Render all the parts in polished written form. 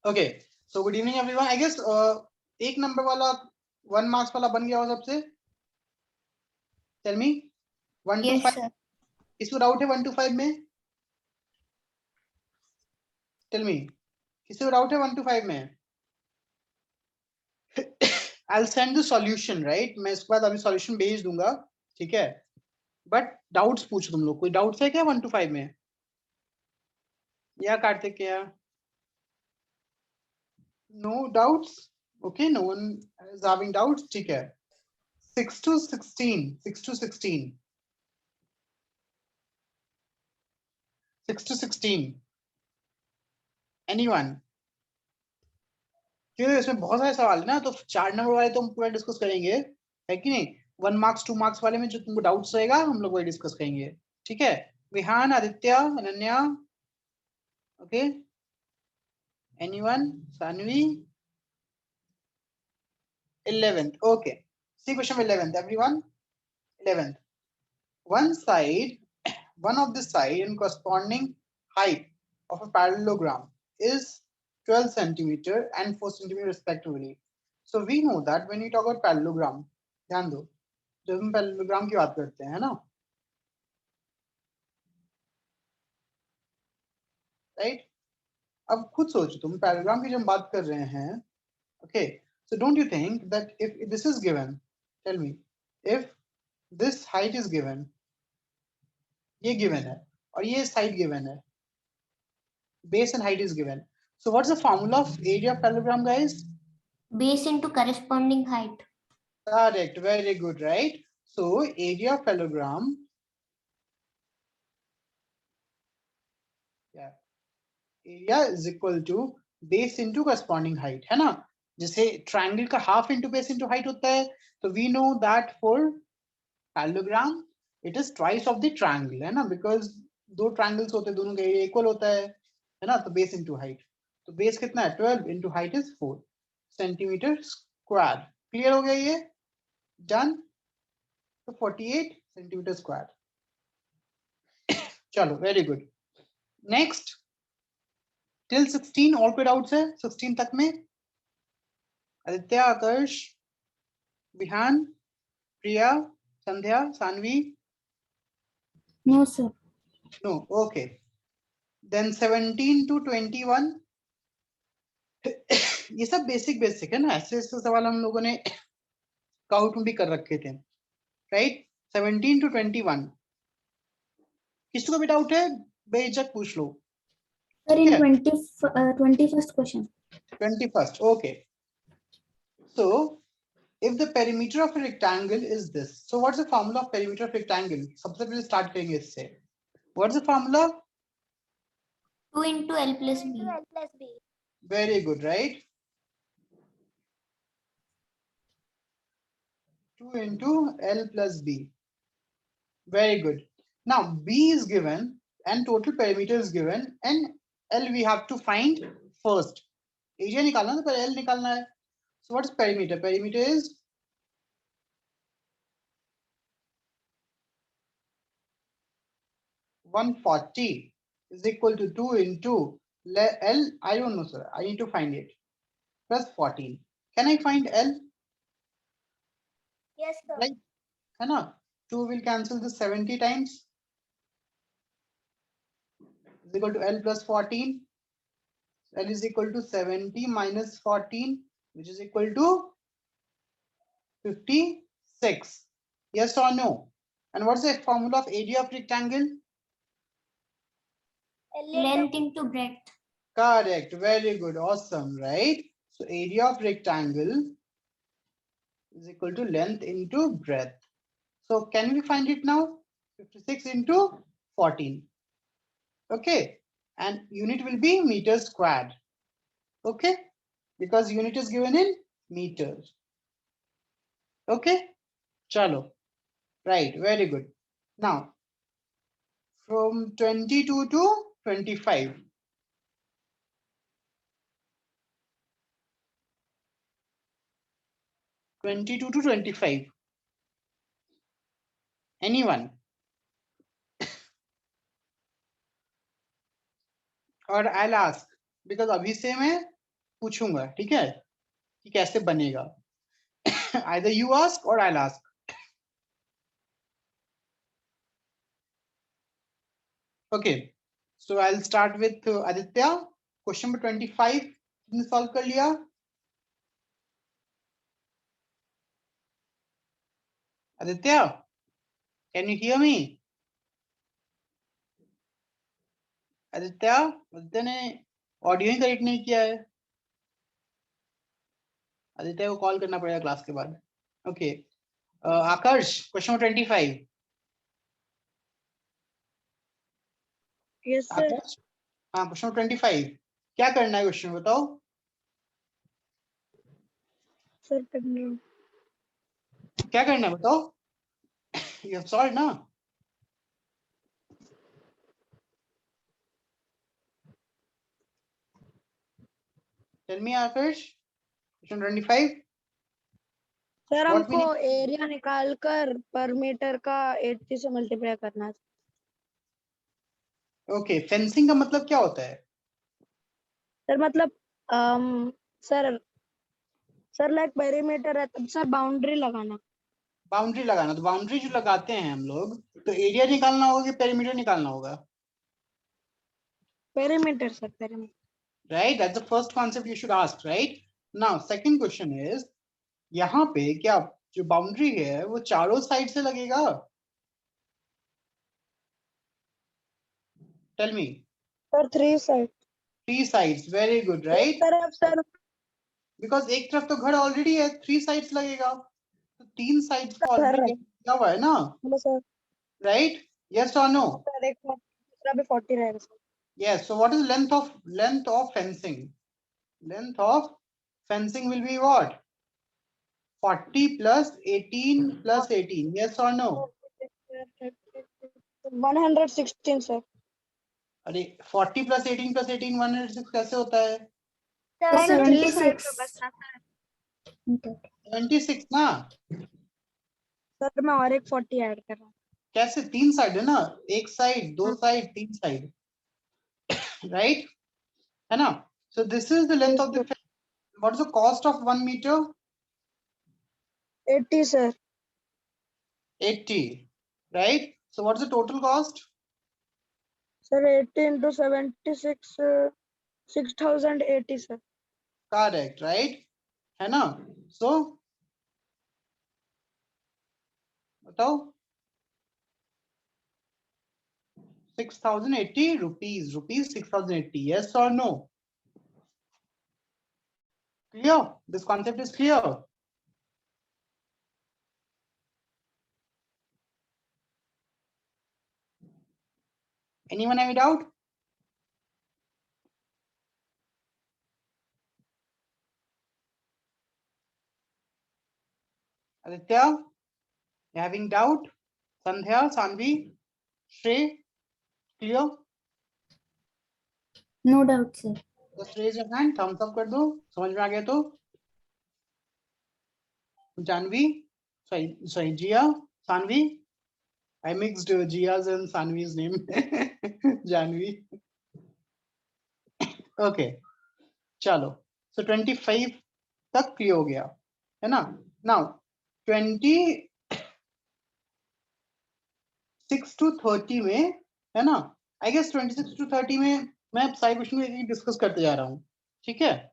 Okay so good evening everyone I guess एक नंबर वाला 1 मार्क्स वाला बन गया हो सबसे tell me 1 to Yes, 5 sir. किसको डाउट है 1 to 5 में टेल मी किसको डाउट है 1 to 5 में I'll send the solution right मैं इसके बाद अभी सॉल्यूशन भेज दूंगा ठीक है बट डाउट्स पूछो तुम लोग कोई डाउट्स है क्या 1 to 5 में या कार्तिक क्या no doubts okay no one is having doubts ठीक है 6 to 16 6 to 16 6 to 16 anyone क्योंकि इसमें बहुत सारे सवाल है ना तो 4 नंबर वाले तो हम पूरा डिस्कस करेंगे है कि नहीं 1 मार्क्स 2 मार्क्स वाले में जो तुमको डाउट्स रहेगा हम लोग वही डिस्कस करेंगे ठीक है Vihan Aditya Ananya okay anyone Saanvi 11th okay see question 11th everyone 11th one side one of the side and corresponding height of a parallelogram is 12 centimeter and 4 centimeter respectively so we know that when we talk about parallelogram ध्यान दो जब हम parallelogram की बात करते हैं ना right अब खुद सोचो तुम पैरेललोग्राम की जब बात कर रहे हैं okay so don't you think that if this is given tell me if this height is given ये गिवन है और ये हाइट गिवन है base and height is given so what's the formula of area of parallelogram guys Base into corresponding height. correct very good right so area of parallelogram yeah area is equal to base into corresponding height है ना जैसे triangle का half into base into height होता है तो we know that for parallelogram it is twice of the triangle है ना because दो triangles होते हैं दोनों का area equal होता है ना तो base into height तो base कितना है 12 into height is 4 centimeter square clear हो गया ये done तो 48 centimeter square चलो very good next till 16 और कोई डाउट्स है 16 तक में आदित्य आकर्ष विहान प्रिया संध्या Saanvi No, sir. no okay then 17 to 21 ये सब बेसिक बेसिक है ना ऐसे ऐसे सवाल हम लोगों ने काउट में भी कर रखे थे राइट 17 to 21 किसको भी डाउट है बेझक पूछ लो Sir, ठीक in है 21st question. 21st okay so if the perimeter of a rectangle is this so what's the formula of perimeter of rectangle सबसे पहले start करेंगे इससे what's the formula 2 into L plus B. very good right 2 into L plus B very good now B is given and total perimeter is given and L we have to find first area निकालना तो पहले L निकालना है so what's perimeter perimeter is 140 is equal to 2 into L. I don't know, sir. I need to find it. Plus 14. Can I find L? Yes, sir. Like, है ना? 2 will cancel this 70 times. Is equal to L plus 14. L is equal to 70 minus 14, which is equal to 56. Yes or no? And what's the formula of area of rectangle? Length into breadth. Correct. Very good. Awesome. Right? So area of rectangle is equal to length into breadth. So can we find it now? 56 into 14. Okay. And unit will be meters squared. Okay. Because unit is given in meters. Okay. Chalo. Right. Very good. Now, from 22 to 25. (22 to 25). Anyone? Or I'll ask because अभी से मैं पूछूंगा, ठीक है, कि कैसे बनेगा. Either you ask or I'll ask. Okay, so I'll start with Aditya. Question number 25 तुमने solve कर लिया? Aditya, can you hear me? Aditya ने ऑडियो ही कनेक्ट नहीं किया है. आदित्य को कॉल करना पड़ेगा क्लास के बाद. Okay, Aakarsh, question number 25. Yes sir. Aakarsh, हाँ, क्वेश्चन नंबर 25 क्या करना है, क्वेश्चन बताओ. सर करना. क्या करना है बताओ. यू हैव सॉल्व ना. Tell me Aakarsh, question 25. Sir What we हमको need- एरिया निकाल कर पर मीटर का 80 से मल्टीप्लाई करना है. ओके, फेंसिंग का मतलब क्या होता है. सर मतलब सर सर लाइक पेरीमीटर है तब सर बाउंड्री लगाना. बाउंड्री लगाना. तो बाउंड्री जो लगाते हैं हम लोग, तो एरिया निकालना होगा कि पेरीमीटर निकालना होगा. Perimeter sir perimeter. Right, that's the first concept you should ask, right? Now second question is, यहाँ पे क्या जो बाउंड्री है वो चारों साइड से लगेगा. Tell me. Sir 3 side. 3 sides, very good, right? तरफ सर. बिकॉज एक तरफ तो घर ऑलरेडी है, 3 sides लगेगा, तो 3 sides को सर ऑलरेडी दिया हुआ है ना. Hello sir. राइट, यस और नो. सर एक दूसरा भी 40 रहेगा sir. Yes, so what is length of fencing? Length of fencing will be what? 40 plus 18 plus 18. Yes or no? 116 sir. अरे 40 plus 18 plus 18 106 कैसे होता है. 76. 26 ना. सर मैं और एक 40 ऐड कर रहा हूँ. कैसे, 3 साइड है ना, एक साइड, 2 साइड, 3 साइड, राइट, है ना. सो this is the length of the fence. What is the cost of 1 meter? 80 sir. 80, right? So what is the total cost? Sir 80 into 76 6080 sir. Correct, right? है ना. So बताओ. 6080 rupees. 6080. Yes or no? Clear? This concept is clear. Anyone have a doubt? Aditya, you having doubt? Sandhya, Sanvi, Shrey, clear? No doubt, sir. Just raise your hand, thumbs up कर दो, समझ में आ गया तो. Janvi, sorry, Jia, Sanvi. I mixed Jia's and Sanvi's name. Janvi. Okay, चलो. So 25 तक clear हो गया, है ना. Now 26 to 30 में, है ना. I guess 26 to 30 में मैं सारे क्वेश्चन डिस्कस करते जा रहा हूँ, ठीक है.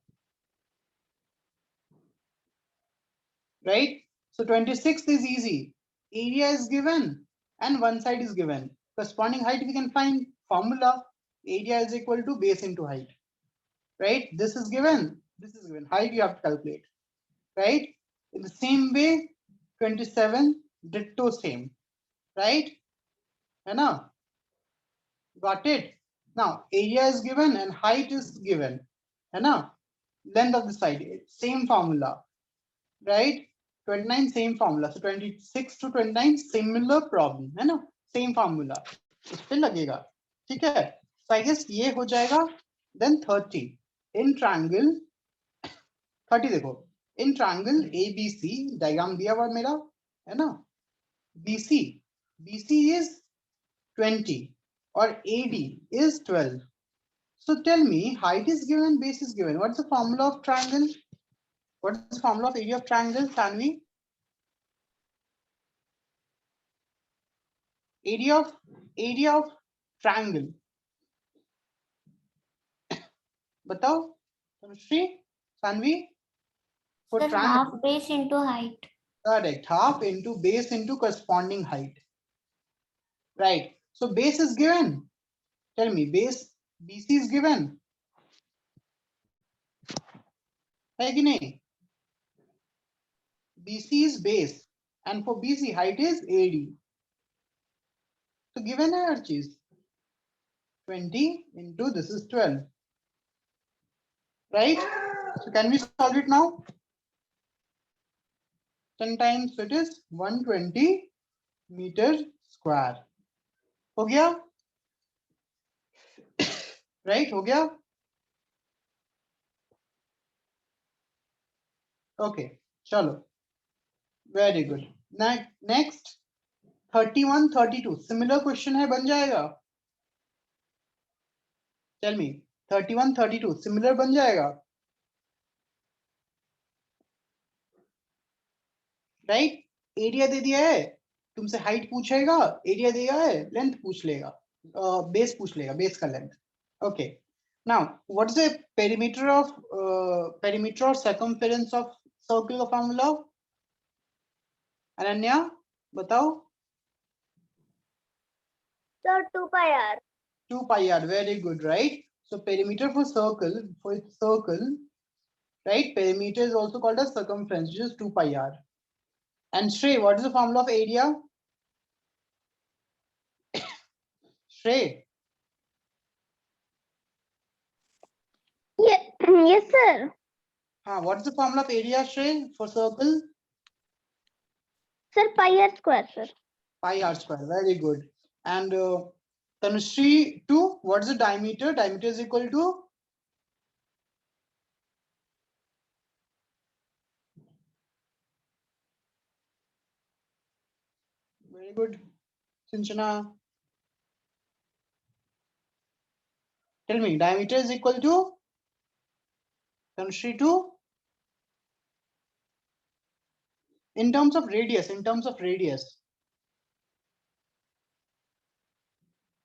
Right? So 26 is easy. Area is given and one side is given. Corresponding height we can find. Formula, area is equal to base into height. Right? This is given. This is given. Height you have to calculate. Right? In the same way, 27, ditto same. Right? है ना? Got it? Now, area is given and height is given. है ना? Length of the side, same formula. Right? 29 same formula. So 26 to 29 similar problem, है ना. Same formula. इस पे लगेगा, ठीक है. So I guess ये हो जाएगा. Then 30 in triangle. 30 देखो, in triangle ABC diagram दिया हुआ मेरा, है ना. BC is 20 और AD is 12. So tell me, height is given, base is given. What's the formula of triangle? What is the formula of area of triangle, Sanvi? Area of triangle. बताओ, Tanushree, Sanvi. For Sir, triangle, half base into height. correct. Half into base into corresponding height. Right. So base is given. Tell me, base BC is given. है कि नहीं? BC is base, and for BC height is AD. So given है हर चीज. 20 into this is 12. Right? So can we solve it now? 10 times, so it is 120 meter square. हो गया? Right? हो गया? Okay, chalo. Very good. Next 31, 32. Similar question है, बन जाएगा? Tell me, 31, 32. Similar बन जाएगा? Right? एरिया दे दिया है, तुमसे हाइट पूछेगा, एरिया दिया है, लेंथ पूछ लेगा, बेस पूछ लेगा, बेस का length. Okay. Now, what's the perimeter or circumference of circle of formula? Ananya, बताओ. Sir, 2 pi r. 2 pi r. Very good, right? So perimeter for circle, right? Perimeter is also called as circumference, which is 2 pi r. And Shrey, what is the formula of area? Shrey. Yes, sir. What's the formula of area, Shrey, for circle? Sir, pi r square, sir. Pi r square. Very good. And Tanushree, 2, what's the diameter? Diameter is equal to? Very good. Sinchana. Tell me, diameter is equal to? Tanushree, 2? In terms of radius,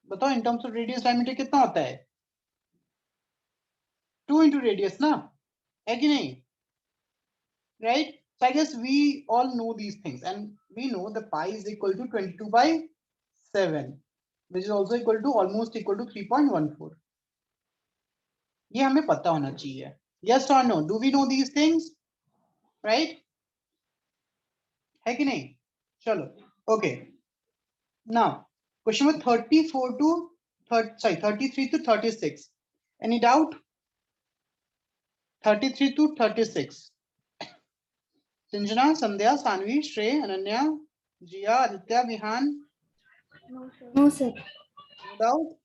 बताओ, in terms of radius diameter कितना होता है? 2 into radius ना, है कि नहीं? Right? So I guess we all know these things, and we know the pi is equal to 22 by 7, which is also equal to almost equal to 3.14. ये हमें पता होना चाहिए. Yes or no? Do we know these things? Right? है कि नहीं? चलो. Okay. Now, question number 34 to 33 to 36. Any doubt? 33 to 36. Sinjana, Sandhya, Sanvi, Shrey, Ananya, Jia, Aditya, Vihan. No, sir. No doubt?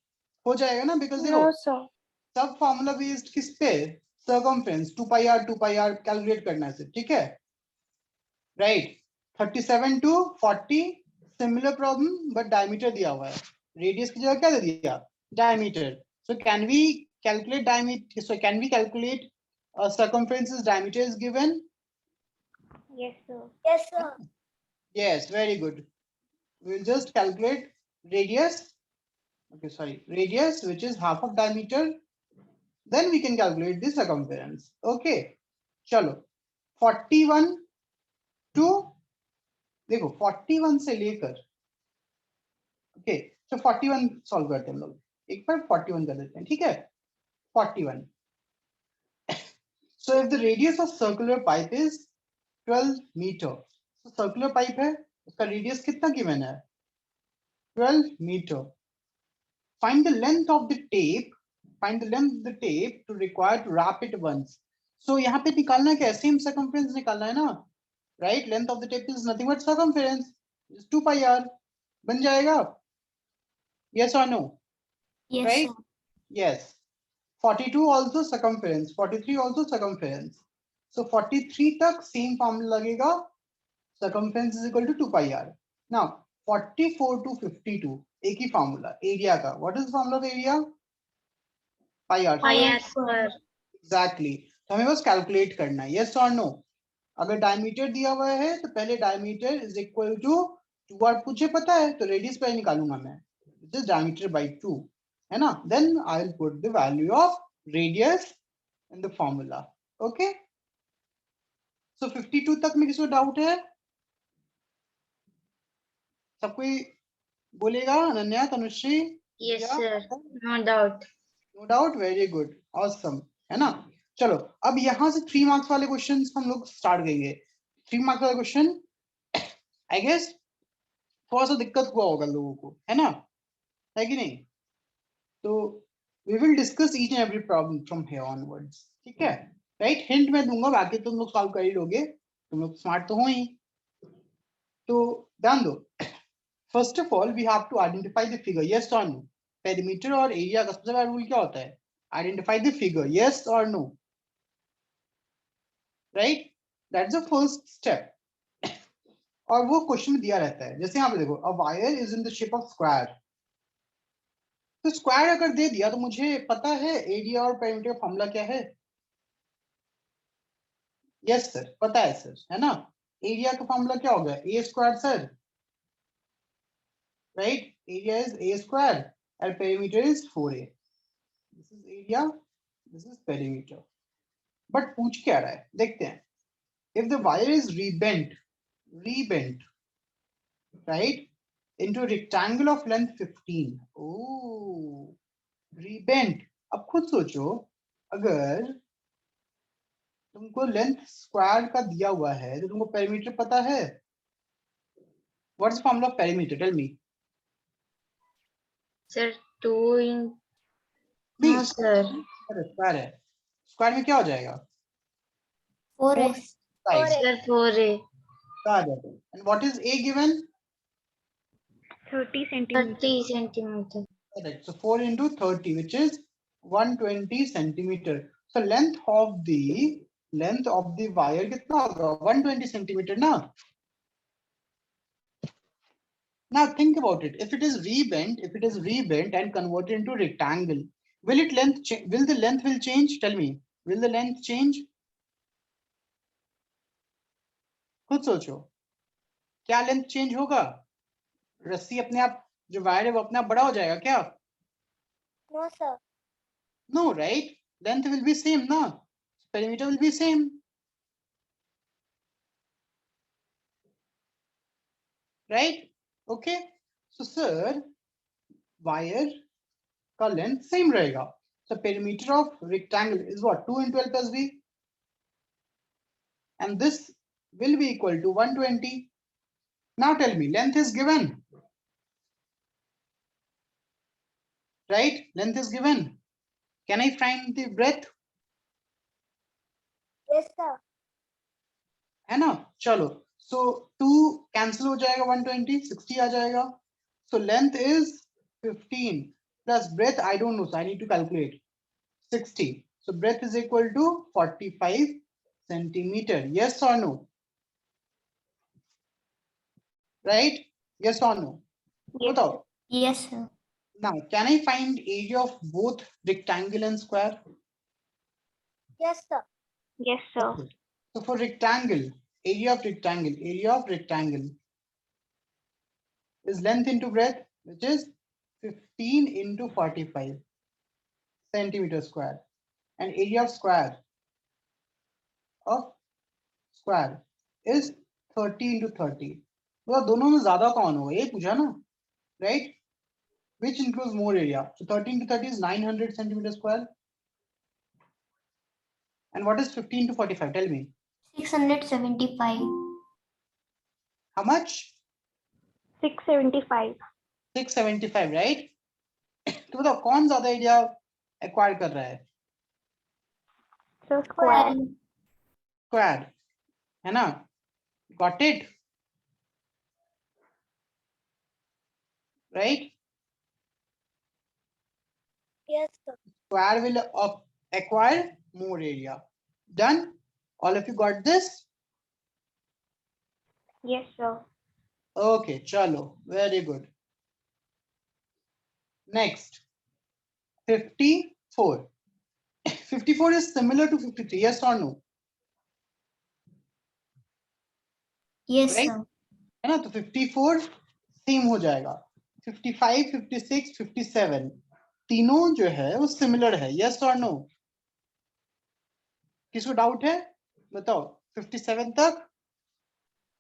हो जाएगा ना? Because देखो, No, sir. सब formula based किस पे? Circumference 2 pi r calculate करना है, ठीक है? Right? 37 to 40. Similar problem, but diameter दिया हुआ है. Radius की जगह क्या दे दिया? Diameter. So can we calculate diameter? So can we calculate circumference's diameter is given? Yes, sir. Yes, sir. Yes, very good. We'll just calculate radius. Okay, sorry, radius, which is half of diameter. Then we can calculate the circumference. Okay, chalo. 41 to देखो 41 से लेकर, okay, so 41 solve करते हैं हम लोग. एक बार 41 कर देते हैं, ठीक है? 41. So if the radius of circular pipe is 12 meter, so circular pipe है, उसका radius कितना given है? 12 meter. Find the length of the tape. Find the length of the tape to require to wrap it once. So यहाँ पे निकालना क्या है? Same circumference निकालना है ना? Right? Length of the tape is nothing but circumference. It's 2 pi r. बन जाएगा? Yes or no? Yes, Right? sir. Yes. 42 also circumference. 43 also circumference. So 43 तक same formula लगेगा. Circumference is equal to 2 pi r. Now 44 to 52 एक ही formula area का. What is the formula of area? Pi r Pi square r square. Exactly. तो हमें बस calculate करना है, यस और नो। अगर डायमीटर दिया हुआ है तो पहले diameter is equal to 2r मुझे पता है, तो रेडियस पहले निकालूंगा मैं, दिस डायमीटर बाय 2, है ना। Then I will put the value of radius in the formula. Okay, so 52 तक में किसी को डाउट है? सब कोई बोलेगा? अनन्या, तनुश्री? Yes, या? sir. No doubt. No doubt, very good, awesome, है ना। चलो अब यहां से 3 मार्क्स वाले क्वेश्चंस हम लोग स्टार्ट करेंगे। 3 मार्क्स वाला क्वेश्चन आई गेस थोड़ा सा दिक्कत हुआ होगा लोगों को, है ना, है कि नहीं? तो we will discuss each and every problem from here onwards, ठीक है, राइट। हिंट मैं दूंगा, बाकी तुम लोग सॉल्व कर ही लोगे, तुम लोग स्मार्ट तो हो ही। तो ध्यान दो, first of all we have to identify the figure, yes और नो। पेरीमीटर और एरिया का सबसे बड़ा रूल क्या होता है? आइडेंटिफाई द फिगर, यस और no, right, that's the first step. और वो क्वेश्चन में दिया रहता है, जैसे यहाँ पे देखो, a wire is in the shape of square. तो स्क्वायर अगर दे दिया तो मुझे पता है एरिया और पेरीमीटर का फॉर्मूला क्या है। यस सर, पता है सर, है ना। एरिया का फॉर्मूला क्या होगा? A square sir, right. Area is A square और perimeter is 4a। This is area, this is perimeter. But पूछ क्या रहा है, देखते हैं। If the wire is rebent right into a rectangle of length 15, oh rebent। अब खुद सोचो, अगर तुमको लेंथ स्क्वायर का दिया हुआ है तो तुमको पेरीमीटर पता है, what's the formula of perimeter, tell me. Sir, 2 in. No, sir. Square है, स्क्वायर में क्या हो जाएगा? 4s. Side Sir, 4a. का आ जाएगा। And what is a given? 30 centimeter. 30 centimeter. Correct. So 4 into 30, which is 120 centimeter. So length of the wire कितना होगा? 120 centimeter ना? Now think about it. If it is rebent and converted into rectangle, will the length will change? Tell me, will the length change? खुद सोचो, क्या length change होगा? रस्सी अपने आप, जो वायर है वो अपने आप बड़ा हो जाएगा क्या? No, sir. No, right? Length will be same ना, perimeter will be same, right? Okay, so sir, wire का length same रहेगा. So perimeter of rectangle is what? 2 into L plus B, and this will be equal to 120. Now tell me, length is given, right? Length is given. Can I find the breadth? Yes, sir. है ना, चलो। So 2 cancel हो जाएगा, 120, 60 आ जाएगा. So length is 15 plus breadth I don't know, so I need to calculate 60. So breadth is equal to 45 centimeter. Yes or no? Right? Yes or no? Yes. बताओ. Yes, sir. Now, can I find area of both rectangle and square? Yes, sir. Yes, sir. Okay. So for rectangle, area of rectangle is length into breadth, which is 15 into 45 centimeter square, and area of square is 30 into 30. तो दोनों में ज्यादा कौन होगा, ये पूछा ना, right? Which includes more area? So 13 to 30 is 900 centimeter square. And what is 15 to 45? Tell me. 675. How much? 675. 675, right? तो बताओ कौन ज्यादा एरिया एक्वायर कर रहा है? So square. स्क्वायर, है ना? Got it? Right? Yes, sir. Square will acquire more area. Done? All of you got this? Yes, sir. Okay, chalo. Very good. Next, 54. 54 is similar to 53, yes or no? Yes, Right? sir. है ना, तो 54 same हो जाएगा, 55, 56, 57 तीनों जो है वो similar है, यस और नो? किसको डाउट है बताओ, 57 तक?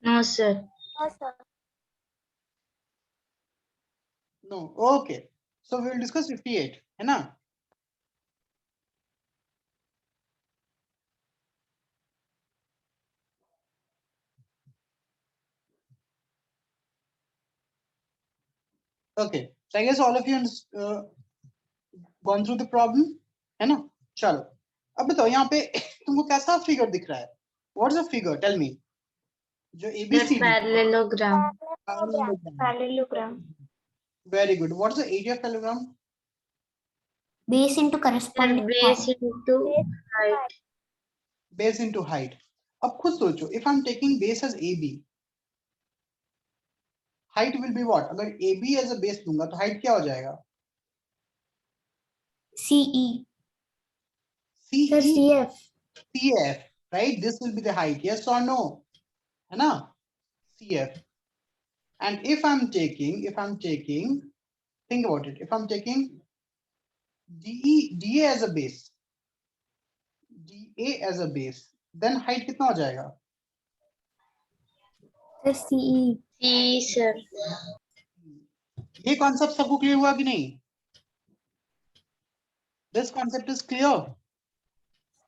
No, sir. No, okay, so we will discuss 58, है ना? Okay, so I guess all of you gone through the problem, है ना? चलो अब बताओ यहाँ पे तुमको कैसा फिगर दिख रहा है? What is a figure, tell me. जो Sir, ABCD. parallelogram. Parallelogram. Very good. What's the area of parallelogram? Base into Sir, corresponding base height. into height. Base into height. अब खुद सोचो, if I'm taking base as AB, height will be what? अगर AB as a base दूंगा तो height क्या हो जाएगा? CE. CE, Sir, CF. CF, right? This will be the height, yes or no? है ना? CF. And if I'm taking, think about it. If I'm taking DA as a base, then height कितना हो जाएगा? Sir, CE. C, sir. ये concept सबको clear हुआ कि नहीं? This concept is clear.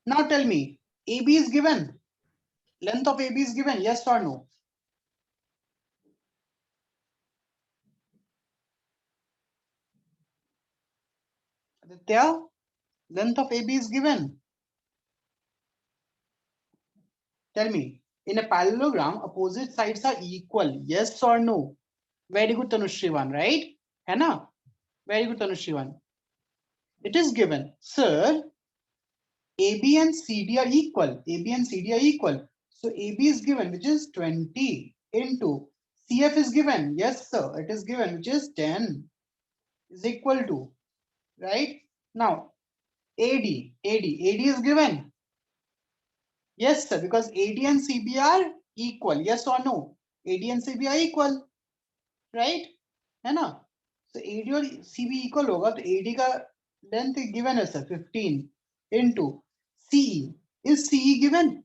Now tell me, AB is given. Length of AB is given, yes or no? Aditya, length of AB is given. Tell me, in a parallelogram, opposite sides are equal, yes or no? Very good, Tanushrivan, right? है ना? Very good, Tanushrivan. It is given, sir, AB and CD are equal. AB and CD are equal. So AB is given, which is 20 into CF is given. Yes, sir, it is given, which is 10 is equal to, right? Now, AD is given. Yes, sir, because AD and CB are equal. Yes or no? AD and CB are equal, right? है ना? So AD और CB equal होगा तो AD का length given है sir 15 into CE. Is CE given?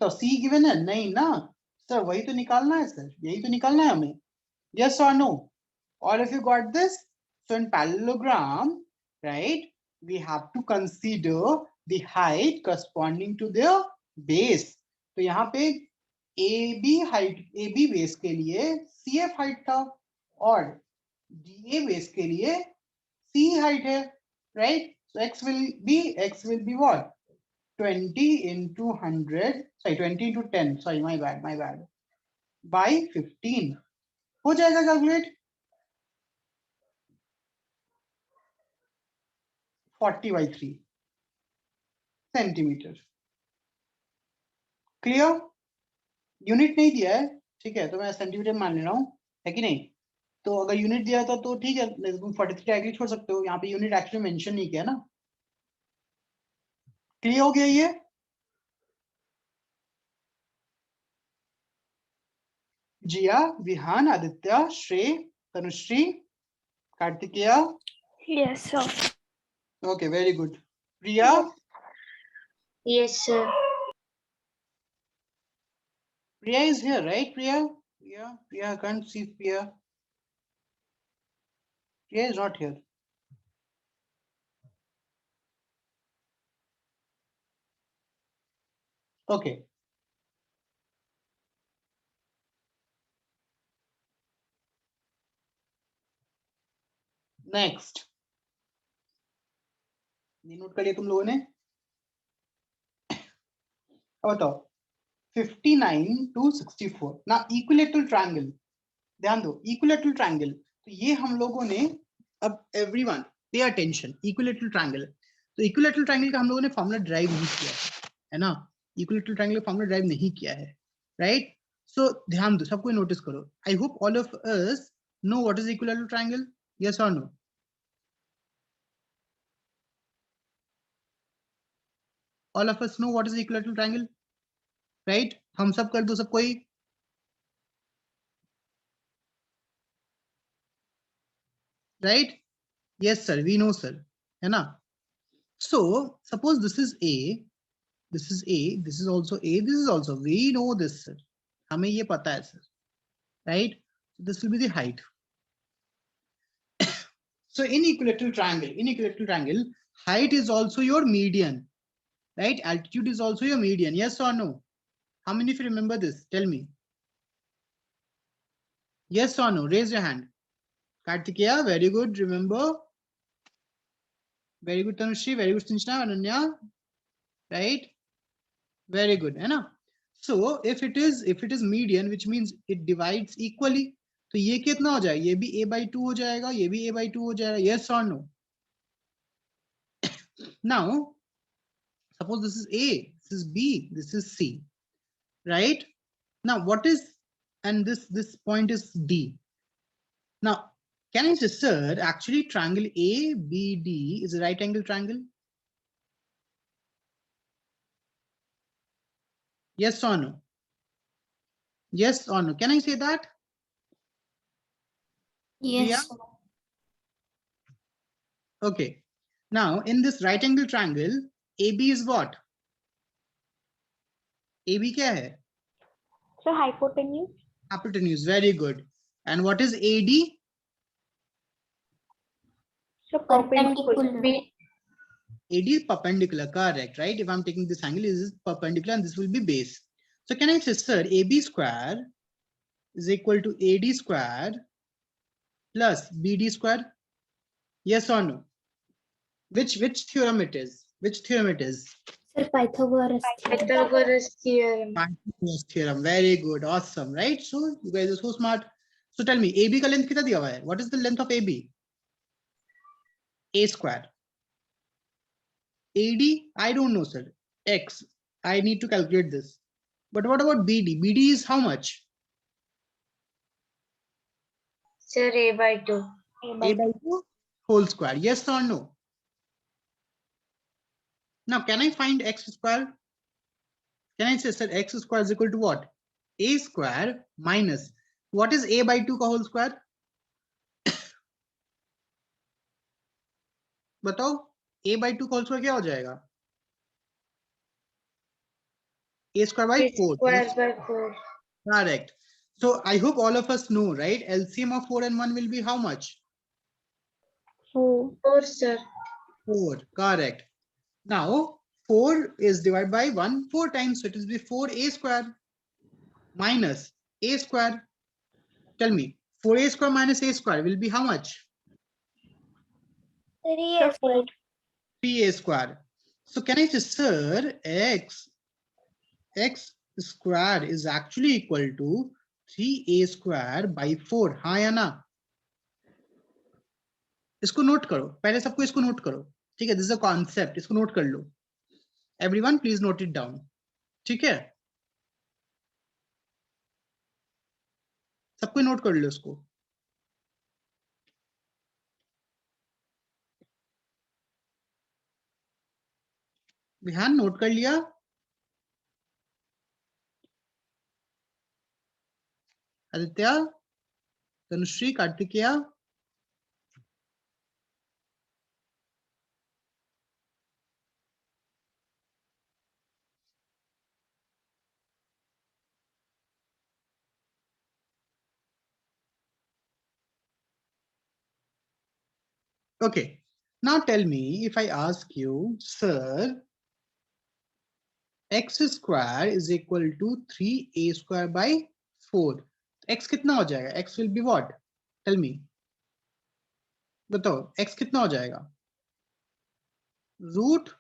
तो CE given है नहीं ना? Sir वही तो निकालना है sir, यही तो निकालना है हमें. Yes or no? All of you got this? So in parallelogram, right, we have to consider the height corresponding to their base. तो यहाँ पे AB height, AB base के लिए CF height था और DA base के लिए CE height है, right? So x will be what? 20 into 100, sorry 20 into 10, sorry my bad, by 15. हो जाएगा calculate? 40 by 3 centimetre. Clear? Unit नहीं दिया है, ठीक है, तो मैं सेंटीमीटर मान ले रहा हूँ, है कि नहीं? तो अगर यूनिट दिया था तो ठीक है, तुम 43 डायरेक्टली छोड़ सकते हो, यहाँ पे यूनिट एक्चुअली मेंशन नहीं किया ना. क्लियर हो गया ये? जिया, Vihaan, Aditya, Shreya, Tanushree, Kartikeya. Yes, sir. Okay, very good. Priya, Yes, sir. Priya is here, right? Priya, I can't see Priya. Priya is not here. Okay. Next. Note कर लिया तुम लोगों ने? अब बताओ 59 to 64 ना इक्विलेटरल ट्रायंगल. ध्यान दो, इक्विलेटरल ट्रायंगल, तो ये हम लोगों ने, अब everyone pay attention, equilateral triangle. तो इक्विलेटरल ट्रायंगल का हम लोगों ने फॉर्मूला ड्राइव नहीं किया है ना? इक्विलेटरल ट्रायंगल का फॉर्मूला ड्राइव नहीं किया है, राइट? सो ध्यान दो, सबको नोटिस करो. आई hope all of us know what is equilateral triangle, yes और no? All of us know what is the equilateral triangle, right? Thumbs up कर दो सब कोई. Right? Yes sir, we know sir, है ना? So suppose this is A, this is A, this is also A, this is also, we know this sir, हमें ये पता है sir, right? So this will be the height. So in equilateral triangle, height is also your median, right? Altitude is also your median. Yes or no? How many of you remember this? Tell me. Yes or no? Raise your hand. Kartikeya, very good. Remember. Very good, Tanushri. Very good, Sinchana, Ananya. Right? Very good. है ना? So if it is median, which means it divides equally. तो ये कितना हो जाएगा? ये भी a/2 हो जाएगा, ये भी a/2 हो जाएगा. Yes or no? Now, suppose this is A, this is B, this is C, right? Now, what is, and this point is D. Now, can I say, sir, actually triangle ABD is a right angle triangle? Yes or no? Yes or no? Can I say that? Yes. Priya? Okay. Now, in this right angle triangle, AB is what? AB क्या है? So hypotenuse. Hypotenuse, very good. And what is AD? So Perpendicular. AD is perpendicular, correct, right? If I'm taking this angle, this is perpendicular and this will be base. So can I say, sir, AB square is equal to AD square plus BD square? Yes or no? Which theorem it is? Which theorem it is? Sir, Pythagoras theorem. Pythagoras theorem. Very good. Awesome. Right? So you guys are so smart. So tell me, AB का length कितना दिया हुआ है? What is the length of AB? A square. AD, I don't know, sir. X. I need to calculate this. But what about BD? BD is how much? Sir, a/2. A/2 whole square. Yes or no? Now, can I find x square? Can I say, sir, x square is equal to what? A square minus, what is a/2 का whole square? बताओ, a/2 का whole square क्या हो जाएगा? A square by 4. Square by 4. Correct. So I hope all of us know, right? LCM of 4 and 1 will be how much? 4. 4, sir. 4. Correct. Now 4 is divided by 1 4 times, so it will be 4a square minus a square. Tell me, 4a square minus a square will be how much? 3a square. 3a square. So can I say, sir, x square is actually equal to 3a square by 4. हाँ या ना? इसको note करो, पहले सबको इसको note करो, ठीक है? दिस इज अ कॉन्सेप्ट, इसको नोट कर लो. Everyone please note it down, ठीक है? सबको नोट कर लो इसको. विहान नोट कर लिया? Aditya, Tanushree, Kartikeya? Okay, now tell me, if I ask you, sir, x square is equal to 3a square by 4. x कितना हो जाएगा? x will be what? Tell me. बताओ, x कितना हो जाएगा? Root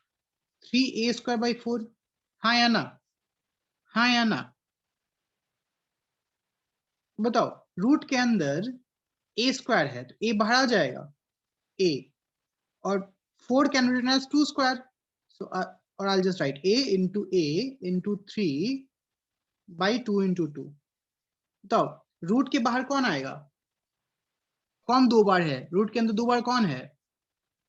3a square by 4. हाँ या ना? हाँ या ना? बताओ, रूट के अंदर a स्क्वायर है तो a बाहर आ जाएगा, a, और 4 can be written as 2 square. So or I'll just write a into 3 by 2 into 2. बताओ, रूट के बाहर कौन आएगा? कौन दो बार है? रूट के अंदर दो बार कौन है?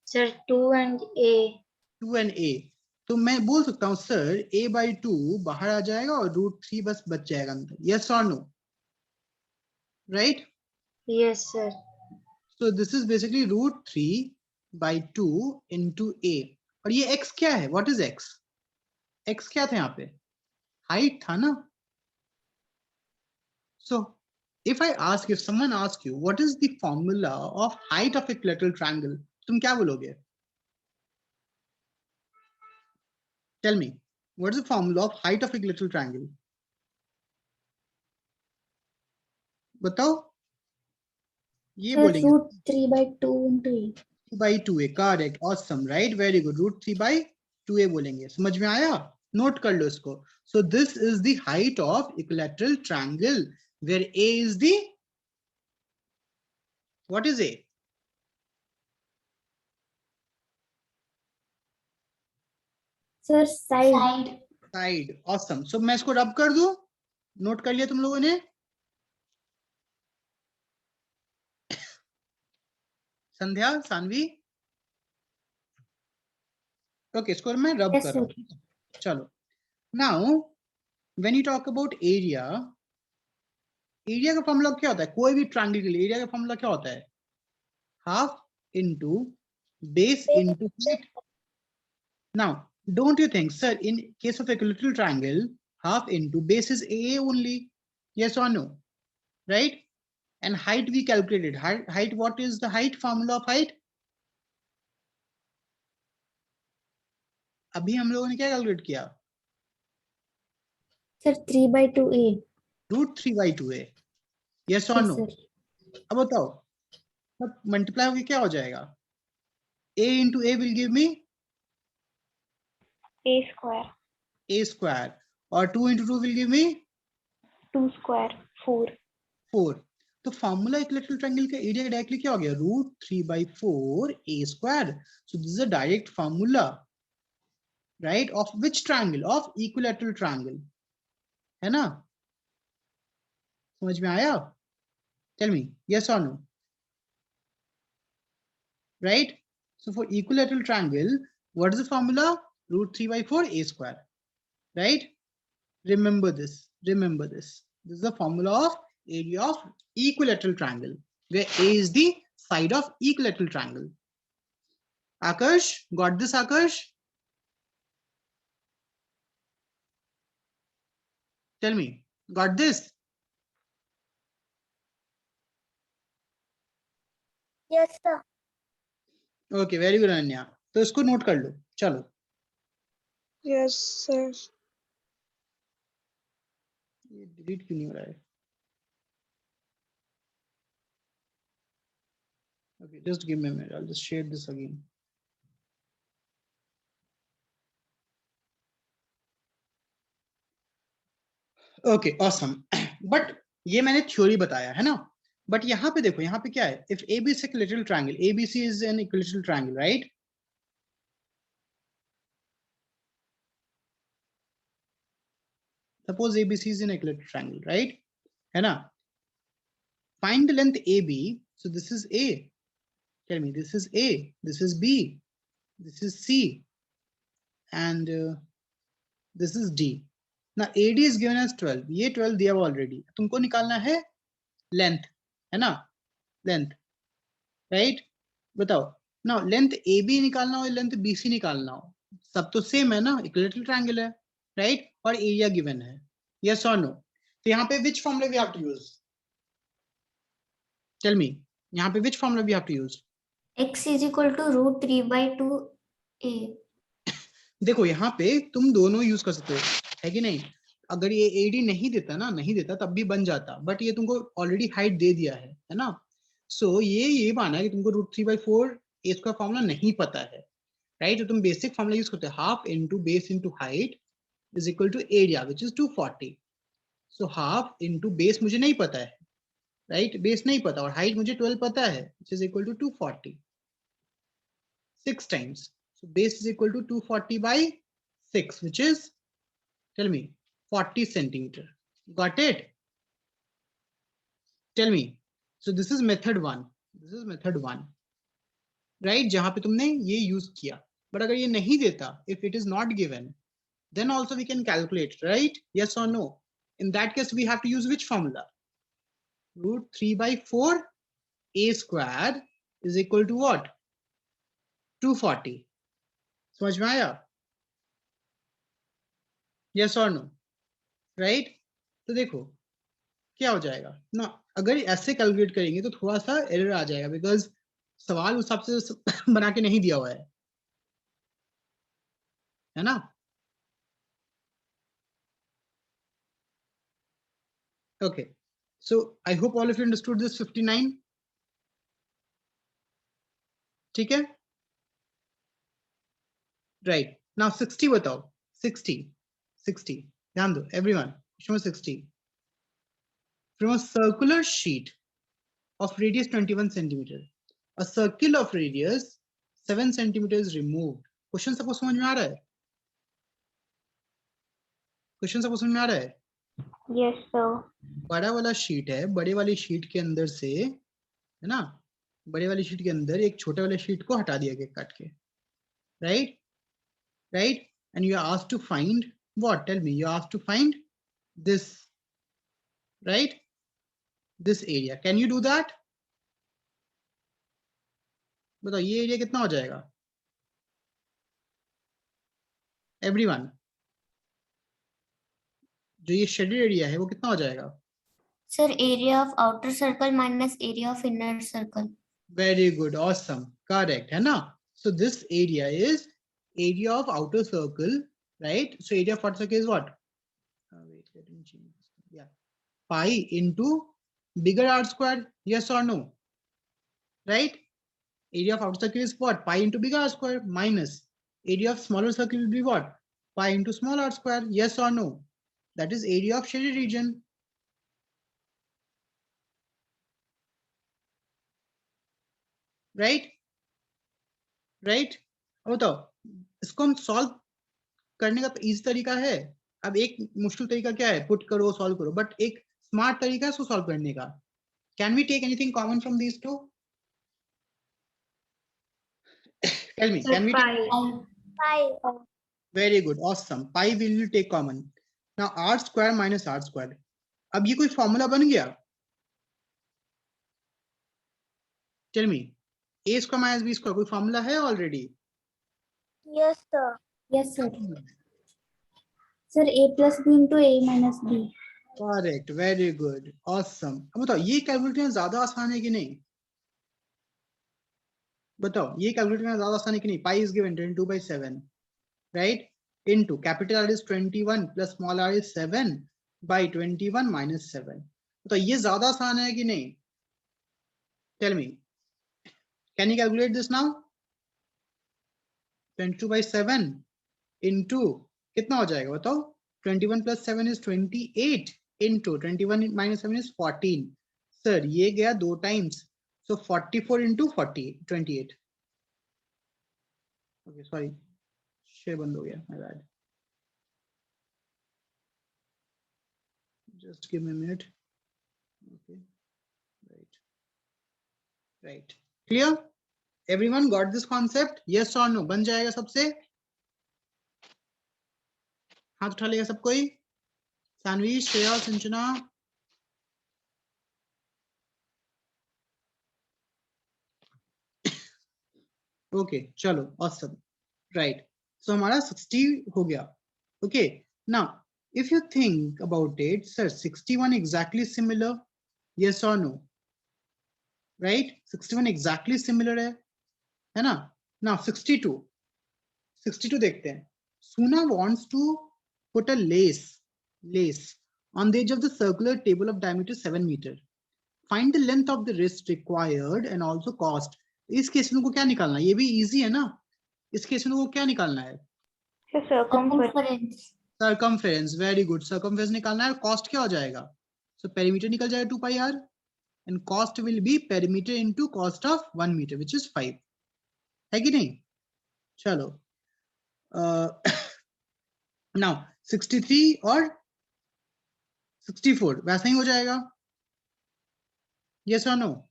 Sir, 2 and a. 2 and a. तो मैं बोल सकता हूँ सर a/2 बाहर आ जाएगा और √3 बस बच जाएगा अंदर, यस और no, right? Yes, sir. So this is basically √3/2 into a. और ये x क्या है? What is x? x क्या था यहाँ पे? Height था ना? So if I ask, if someone asks you, what is the formula of height of equilateral triangle? तुम क्या बोलोगे? Tell me, what is the formula of height of equilateral triangle? बताओ? ये Sir, बोलेंगे √3/2 into a. 2/2a, correct, awesome, right, very good, √3/2a बोलेंगे, समझ में आया? नोट कर लो इसको. So this is the height of equilateral triangle where a is the, what is a? Sir, side. Side, awesome. So मैं इसको रब कर दूं? नोट कर लिया तुम लोगों ने? संध्या, सानवी? ओके, इसको मैं रब Yes, कर sir. रहा हूं. चलो. Now when you talk about area, area का फॉर्मूला क्या होता है? कोई भी ट्रायंगल के लिए एरिया का फॉर्मूला क्या होता है? Half into base into height. Now don't you think, sir, in case of equilateral triangle, half into base is a only, yes or no, right? And height we calculated. Height, what is the height? Formula of height? अभी हम लोगों ने क्या calculate किया? Sir, 3/2a. √3/2a, yes or Yes, no? sir. अब बताओ, अब multiply होके क्या हो जाएगा? a into a will give me A square. a square, और 2 into 2 will give me 2 square. 4. 4. तो फॉर्मूला इक्विलैटरल ट्रायंगल का एरिया डायरेक्टली क्या हो गया? √3/4 a square. So this is a direct formula, right? Of which triangle? Of equilateral triangle, है ना? समझ में आया? Tell me, yes or no? Right? So for equilateral triangle, what is the formula? √3/4 a square, right? Remember this, remember this. This is the formula of area of equilateral triangle, where a is the side of equilateral triangle. Akash, got this, Akash? Tell me, got this? Yes, sir. Okay, very good, Ananya. तो इसको note कर लो. चलो. Yes, sir. ये delete क्यों नहीं हो रहा है? Okay, just give me a minute. I'll just share this again. Okay, awesome. But ये मैंने थ्योरी बताया है ना. But यहाँ पे देखो, यहाँ पे क्या है? If AB is equilateral triangle, ABC is an equilateral triangle, right? Suppose ABC is an equilateral triangle, right? है ना? Find the length AB. So this is A. Tell me, this is A, this is B, this is C, and this is D. Now AD is given as 12. ये 12 दिया हुआ already. तुमको निकालना है length, है ना? Length, right? बताओ. Now length AB निकालना हो, length BC निकालना हो, सब तो same है ना? Equilateral triangle है, right? और area given है. Yes or no? तो यहाँ पे which formula we have to use? Tell me. यहाँ पे which formula we have to use? X is equal to √3/2a. देखो यहाँ पे तुम दोनों यूज कर सकते हो, है कि नहीं? अगर ये एडी नहीं देता ना, नहीं देता तब भी बन जाता, बट ये तुमको ऑलरेडी हाइट दे दिया है ना? सो ये माना है कि तुमको √3/4 ए स्क्वायर फॉर्मूला नहीं पता है, राइट? तो तुम बेसिक फॉर्मूला यूज करते हो, half into base into height is equal to area which is 240. So half into base मुझे नहीं पता है, राइट? बेस नहीं पता और हाइट मुझे 12 पता है, which is equal to 240. 6 times. So base is equal to 240/6, which is, tell me, 40 centimeter. Got it? Tell me. So this is method 1. This is method 1, right? जहां पे तुमने ये यूज किया. बट अगर ये नहीं देता, if it is not given, then also we can calculate, right? Yes or no? In that case, we have to use which formula? Root 3 by 4 a squared is equal to what? 240. समझ में आया? Yes or no? Right? तो देखो क्या हो जाएगा ना, अगर ऐसे कैलकुलेट करेंगे तो थोड़ा सा एरर आ जाएगा, बिकॉज सवाल उस हिसाब से बना के नहीं दिया हुआ है ना? Okay, so I hope all of you understood this 59. ठीक है? Right. Now 60 बताओ. 60. ध्यान दो everyone. Show 60. From a circular sheet of radius 21 centimeter, a circle of radius 7 centimeters removed. Question सबको समझ में आ रहा है? Question सबको समझ में आ रहा है? Yes, sir. बड़ा वाला शीट है, बड़े वाली शीट के अंदर से, है ना, बड़े वाली शीट के अंदर एक छोटे वाले शीट को हटा दिया गया काट के, right? And you are asked to find what? Tell me. You are asked to find this, right? This area. Can you do that? बताओ ये एरिया कितना हो जाएगा? Everyone. जो ये शेडेड एरिया है वो कितना हो जाएगा? Sir, area of outer circle minus area of inner circle. Very good. Awesome. Correct. है ना? So this area is area of outer circle, right? So area of outer circle is what? Wait, let me change this. Yeah. Pi into bigger r squared. Yes or no? Right? Area of outer circle is what? Pi into bigger r square minus area of smaller circle will be what? Pi into small r square. Yes or no? That is area of shaded region. Right? Right? अब बताओ इसको हम solve करने का easy तरीका है. अब एक मुश्किल तरीका क्या है? पुट करो, सॉल्व करो. बट एक स्मार्ट तरीका है इसको सॉल्व करने का. Can we take anything common from these two? Tell me, can we take? Pi. Very good, awesome. Pi we will take common. Now r square minus r square. अब ये कोई formula बन गया? Tell me, a square minus b square कोई formula है already? Yes, sir. Yes, sir. Sir, a plus b into a minus b. Correct, very good, awesome. अब बताओ ये कैलकुलेट करना ज्यादा आसान है कि नहीं? बताओ ये कैलकुलेट करना ज्यादा आसान है कि नहीं? Pi is given 22 by 7, right? Into capital R is 21 plus small r is 7 by 21 minus 7. तो ये ज्यादा आसान है कि नहीं? Tell me, can you calculate this now? 22 by 7 into कितना हो जाएगा बताओ? 21 plus 7 is 28 into 21 minus 7 is 14. Sir, ये गया 2 times. So 44 into 40, 28. Okay, sorry. Share बंद हो गया. My bad. Just give me a minute. Okay. Right. Clear? Everyone got this concept? Yes or no? बन जाएगा सबसे? हाथ उठा लेगा सब कोई? सानवी, श्रेया, संजना. Okay, चलो, awesome. Right. So हमारा 60 हो गया. Okay. Now, if you think about it, sir, 61 exactly similar? Yes or no? Right? 61 exactly similar है ना? Now 62. 62 देखते हैं. Suna wants to put a lace on the edge of the circular table of diameter 7 meter. Find the length of the wrist required and also cost. इस case में को क्या निकालना है? ये भी इजी है ना? इस केस में को क्या निकालना है? Circumference. Circumference. Very good. Circumference निकालना है. Cost क्या हो जाएगा? So perimeter निकल जाएगा 2 pi r and cost will be perimeter into cost of 1 meter, which is 5. है कि नहीं? चलो. Now 63 और 64 वैसा ही हो जाएगा. Yes or no?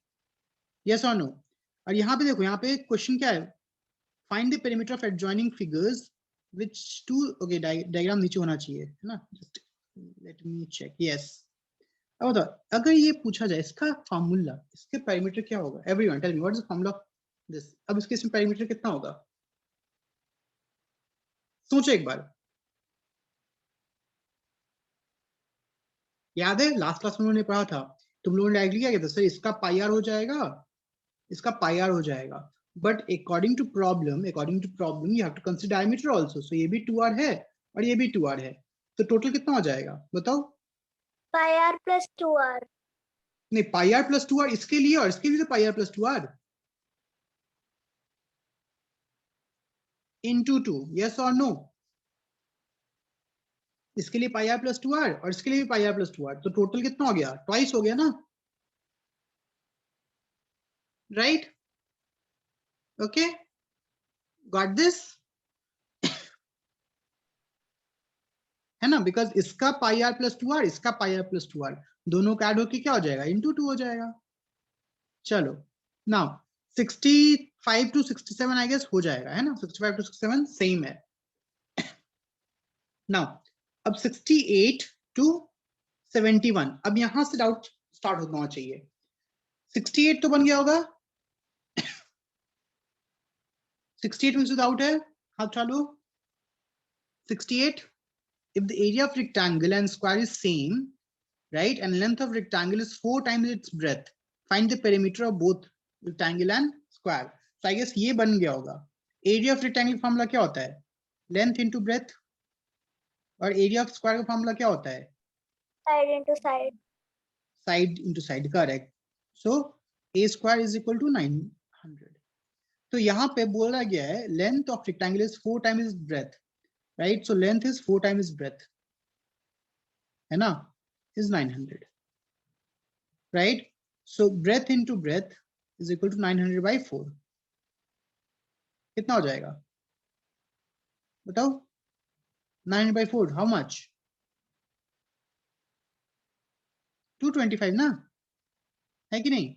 Yes or no? और यहाँ पे देखो, यहाँ पे क्वेश्चन क्या है? Find the perimeter of adjoining figures which two, okay, diagram नीचे होना चाहिए है ना, just let me check, yes. अब बताओ अगर ये पूछा जाए इसका फार्मूला, इसके पेरीमीटर क्या होगा, everyone tell me what is the formula of this. अब इसके इसमें पेरीमीटर कितना होगा, सोचो एक बार। याद है लास्ट क्लास में उन्होंने पढ़ा था, तुम लोगों ने डायरेक्टली क्या कहता सर इसका पाई आर हो जाएगा, इसका पाई आर हो जाएगा, but according to problem you have to consider diameter also. So ये भी 2r है और ये भी 2r है, तो टोटल कितना हो जाएगा बताओ। पाई आर प्लस 2r। नहीं, पाई आर प्लस 2r इसके लिए और इसके लिए तो पाई are plus 2r into 2, yes or no। इसके लिए पाई आर प्लस 2r और इसके लिए भी पाई आर प्लस 2r, तो टोटल कितना हो गया, ट्वाइस हो गया ना, राइट। ओके, गॉट दिस, है ना, बिकॉज इसका पाई आर प्लस 2r, इसका पाई आर प्लस 2r, दोनों का ऐड होके क्या हो जाएगा, इंटू 2 हो जाएगा। चलो नाउ 65 to 67 आई गेस हो जाएगा, है ना, 65 to 67 सेम है। नाउ अब 68 to 71, अब यहां से डाउट स्टार्ट होना चाहिए। 68 तो बन गया होगा, 68 में से डाउट है, हाथ चालू। 68, if the area of rectangle and square is same, right, and length of rectangle is 4 times its breadth, find the perimeter of both rectangle and square। So I guess ये बन गया होगा। area of rectangle फॉर्मूला क्या होता है, length into breadth, और area of square का formula क्या होता है, Side into side। side into side, correct। So a square is equal to 900। तो यहाँ पे बोला गया है length of rectangle is 4 times its breadth, right, so length is 4 times its breadth, है ना, is 900, right, so breadth into breadth is equal to 900 by 4। कितना हो जाएगा बताओ, 900 by 4 how much, 225 ना, है कि नहीं।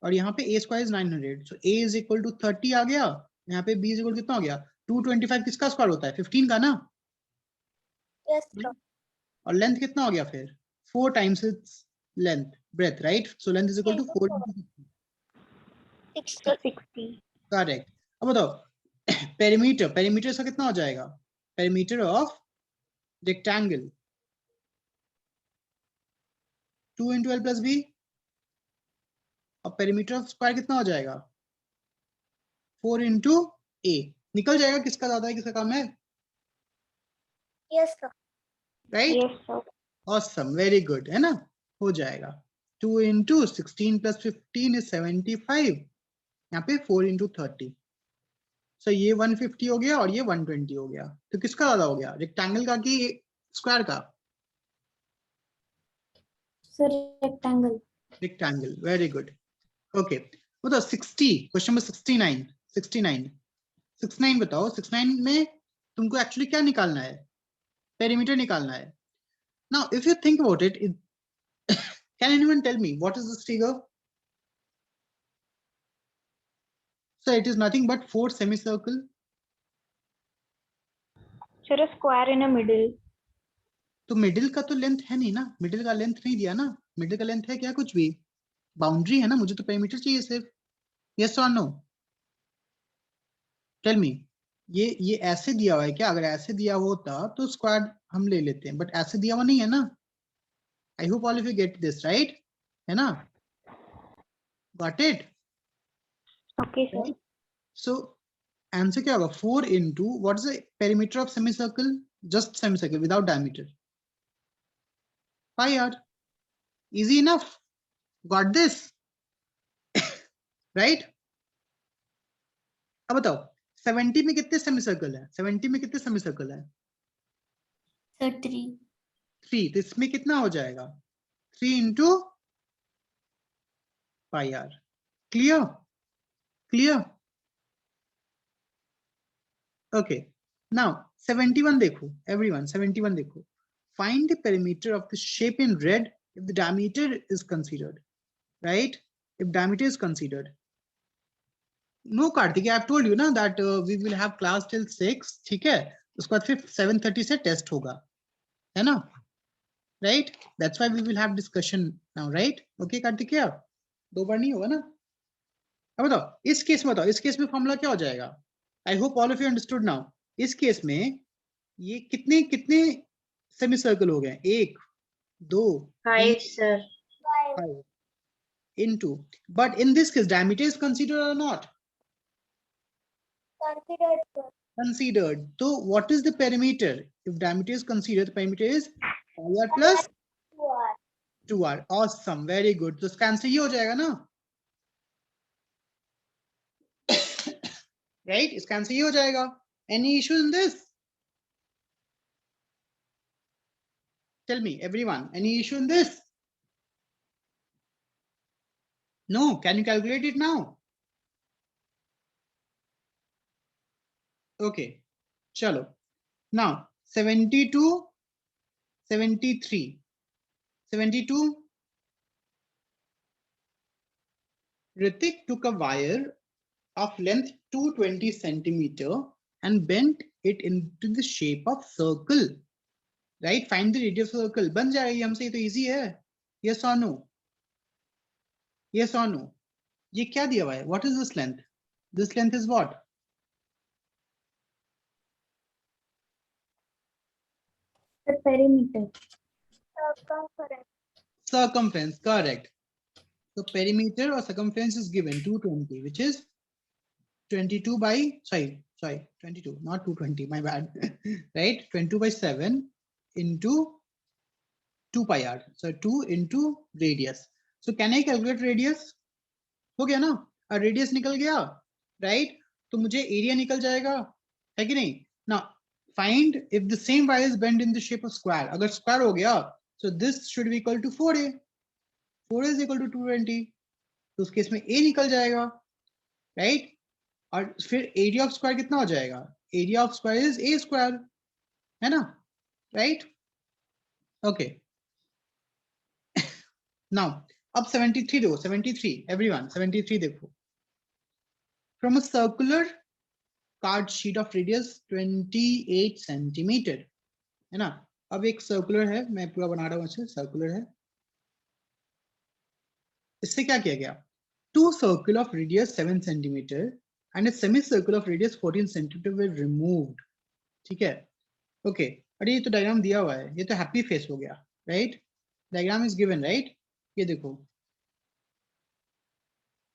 और यहाँ पे a square is 900, so a is equal to 30 आ गया, यहाँ पे b is equal कितना हो गया, 225 किसका स्क्वायर होता है, 15 का ना, यस सर। और लेंथ कितना हो गया फिर, 4 times its length breadth, right, so length is equal to 4 into 60। Correct. अब बताओ पेरीमीटर इसका कितना हो जाएगा, perimeter of rectangle 2 into l plus b, और पेरीमीटर ऑफ स्क्वायर कितना हो जाएगा 4 into a। निकल जाएगा किसका ज्यादा है किसका कम है, yes sir. Right, Yes, sir. Awesome, very good, है ना, हो जाएगा। 2 into 16 plus 15 is 75, यहाँ पे 4 into 30, सो ये 150 हो गया और ये 120 हो गया, तो किसका ज्यादा हो गया, रेक्टेंगल का कि स्क्वायर का, sir rectangle. Rectangle, very good. Okay बताओ 60, क्वेश्चन नंबर 69 बताओ, 69 में तुमको एक्चुअली क्या निकालना है, पेरीमीटर निकालना है। Now if you think about it, can anyone tell me what is this figure? So it is nothing but 4 semicircle। Sir, a square in a middle. तो मिडिल का तो लेंथ है नहीं ना, मिडिल का लेंथ नहीं दिया ना, मिडिल का लेंथ है क्या कुछ भी, बाउंड्री है ना, मुझे तो पेरीमीटर चाहिए सिर्फ, यस और नो, टेल मी। ये ऐसे दिया हुआ है क्या, अगर ऐसे दिया होता तो स्क्वायर हम ले लेते हैं, बट ऐसे दिया हुआ नहीं है ना। आई hope all of you get this, right, है ना, got it. Okay, sir. So answer क्या होगा, 4 into what is the perimeter of semicircle, just semicircle without diameter, pi r, easy enough, got this, right। अब बताओ 70 में कितने semicircle है, 70 में कितने सेमीसर्कल है, सर 3। 3, तो इसमें कितना हो जाएगा, 3 into pi r, clear. Okay now 71 देखो एवरीवन, 71 देखो, find the perimeter of the shape in red if the diameter is considered, right, if diameter is considered, no Kartik, I told you ना that we will have class till 6, ठीक है, उसके बाद फिर 7:30 से test होगा, है ना, right, that's why we will have discussion now, right, okay Kartik, क्या 2 बार नहीं होगा ना। अब बताओ इस केस में, बताओ इस केस में फॉर्मूला क्या हो जाएगा, आई hope all of you understood now. इस केस में ये कितने कितने सेमी सर्कल हो गए, 1 2 5 3 sir. 5 into, but in this case diameter is considered or not considered, so what is the perimeter? If diameter is considered, the perimeter is r plus 2r, awesome, very good, तो इसका answer ये हो जाएगा ना, right, इसका answer ये हो जाएगा। Any issue in this, tell me everyone, any issue in this? No, can you calculate it now? Okay, चलो, now 72 73 72, Ritik took a wire of length 220 centimeter and bent it into the shape of circle, right, find the radius of circle, बन जाएगी हमसे, ये तो easy है, yes or no, yes or no, ये क्या दिया हुआ है, what is this length, this length is what, The perimeter. circumference, correct, so perimeter or circumference is given 220, which is 22 by, sorry 22, not 220, my bad, right, 22 by 7 into 2 pi r, so 2 into radius, so can I calculate radius? हो गया ना, और radius निकल गया, right, तो मुझे area निकल जाएगा, है कि नहीं ना, find if the same wire is bend in the shape of square, अगर स्क्वायर हो गया so this should be equal to 4a, 4a is equal to 220, तो उस केस में a निकल जाएगा, राइट, और फिर एरिया ऑफ स्क्वायर कितना हो जाएगा, area of square is a square, है ना, राइट, ओके, नाउ अब 73 देखो, 73 एवरीवन 73 देखो, from a circular card sheet of radius 28 centimetre, है ना, अब एक सर्कुलर है, मैं पूरा बना रहा हूं, अच्छे सर्कुलर है, इससे क्या किया गया, two circle of radius 7 centimetre and a semi circle of radius 14 centimetre were removed, ठीक है, ओके, अरे ये तो डायग्राम दिया हुआ है, ये तो हैप्पी फेस हो गया, right, diagram is given, right, ये देखो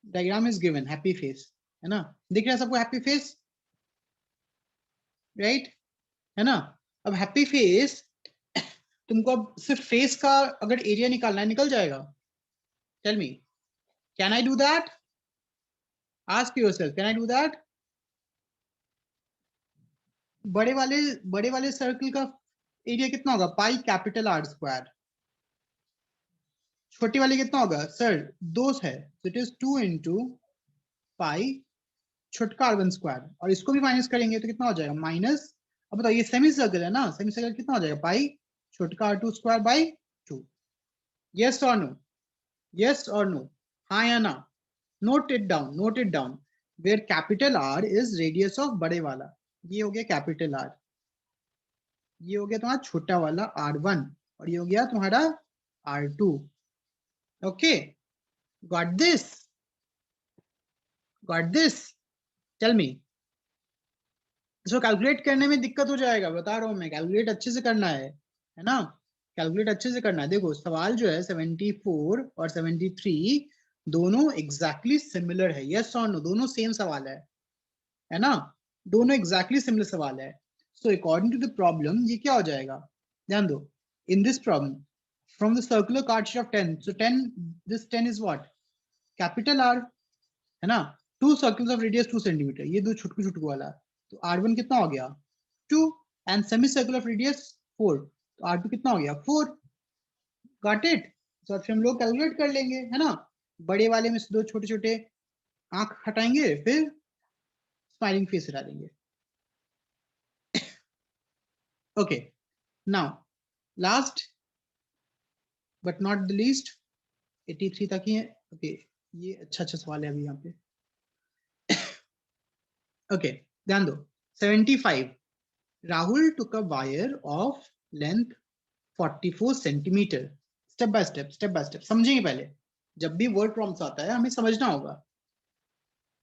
diagram is given, happy face, है ना, दिख रहा है सबको हैप्पी फेस, राइट, है ना, अब हैप्पी फेस, तुमको अब सिर्फ फेस का अगर एरिया निकालना है, निकल जाएगा, tell me, can I do that, ask yourself, can I do that, बड़े वाले सर्कल का एरिया कितना होगा, पाई कैपिटल आर स्क्वायर, छोटी वाली कितना होगा सर, 2 है, so it is 2 into पाई छोटका r1 स्क्वायर, और इसको भी माइनस करेंगे तो कितना हो जाएगा माइनस, अब बताओ ये सेमी सर्कल है ना, सेमी सर्कल कितना हो जाएगा, पाई छोटका r2 स्क्वायर बाई 2, यस और नो, yes or no, हाँ या ना, note it down, where capital R is radius of बड़े वाला, ये हो गया कैपिटल R, ये हो गया तुम्हारा छोटा वाला R1, और ये हो गया तुम्हारा R2, okay, got this, tell me, इसको कैलकुलेट करने में दिक्कत हो जाएगा, बता रहा हूं मैं, कैलकुलेट अच्छे से करना है ना, कैलकुलेट अच्छे से करना है, देखो सवाल जो है 74 और 73 दोनों एग्जैक्टली सिमिलर है, यस और नो, दोनों सेम सवाल है ना, दोनों एग्जैक्टली सिमिलर सवाल है, so according to the problem ये क्या हो जाएगा, ध्यान दो, in this problem from the circular card sheet of 10, so 10, this 10 is what, capital R, है ना, 2 सर्कल्स ऑफ रेडियस 2 सेंटीमीटर, ये दो छुटकू छुटकू वाला, तो R1 कितना हो गया 2, and semi circle of radius 4, तो R2 कितना हो गया 4, गॉट इट, तो फिर हम लोग कैलकुलेट कर लेंगे, है ना, बड़े वाले में से 2 छोटे छोटे आंख हटाएंगे, फिर स्माइलिंग फेस हटा देंगे, okay, now last but not the least, 83 तक ही है, ओके, ये अच्छा सवाल है अभी यहाँ पे, Okay, ध्यान दो 75. Rahul took a wire of length 44 centimetre. Step by step समझेंगे. पहले जब भी वर्ड प्रॉम्प्ट्स आता है हमें समझना होगा,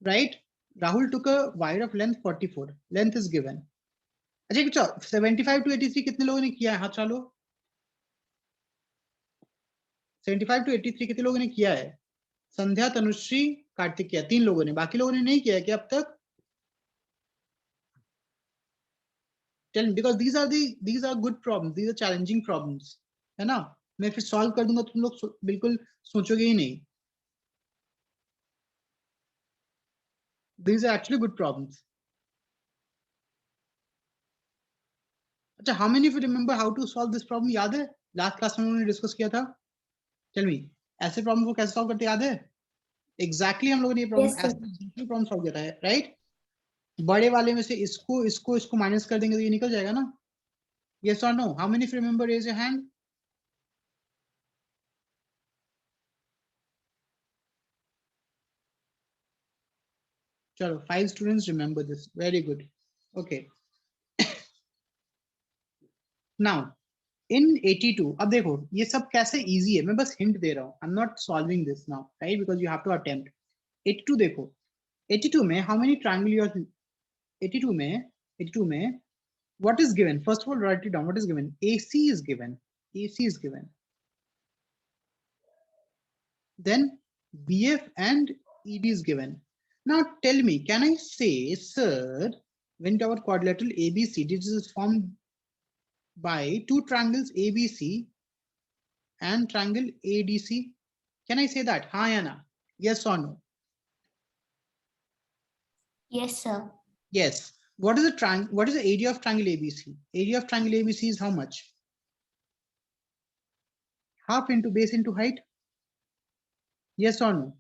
right? Rahul took a wire of length 44. Length is given. अच्छा 75 to 83 कितने लोगों ने किया है? हाथ चालो. 75 to 83 कितने लोगों ने किया है? संध्या, तनुश्री, कार्तिक किया. 3 लोगों ने. बाकी लोगों ने नहीं किया है क्या अब तक? Tell me, because these are good problems, these are challenging problems, है ना? मैं फिर सॉल्व कर दूंगा, तुम लोग बिल्कुल सोचोगे ही नहीं. These are actually good problems. अच्छा, how many of you remember how to solve this problem? याद है? लास्ट क्लास में हमने डिस्कस किया था. Tell me, ऐसे प्रॉब्लम को कैसे सॉल्व करते याद है? एग्जैक्टली हम लोगों ने ये प्रॉब्लम Yes, sir. ऐसे प्रॉब्लम सॉल्व किया था, राइट? बड़े वाले में से इसको माइनस कर देंगे तो ये निकल जाएगा ना? Yes or no? How many of you remember? Raise your hand. चलो, 5 students remember this. Very good. Okay. Now in 82, अब देखो ये सब कैसे इजी है, मैं बस हिंट दे रहा हूँ. I am not solving this now, right? Because you have to attempt. 82 देखो, 82 में how many triangle you are? 82 में what is given? First of all, write it down. What is given? AC is given. AC is given. Then BF and ED is given. Now tell me, can I say, sir, when our quadrilateral ABCD is formed by two triangles ABC and triangle ADC? Can I say that? Ha ya na? Yes or no? Yes, sir. Yes. What is the triangle? What is the area of triangle ABC? Area of triangle ABC is how much? Half into base into height. Yes or no?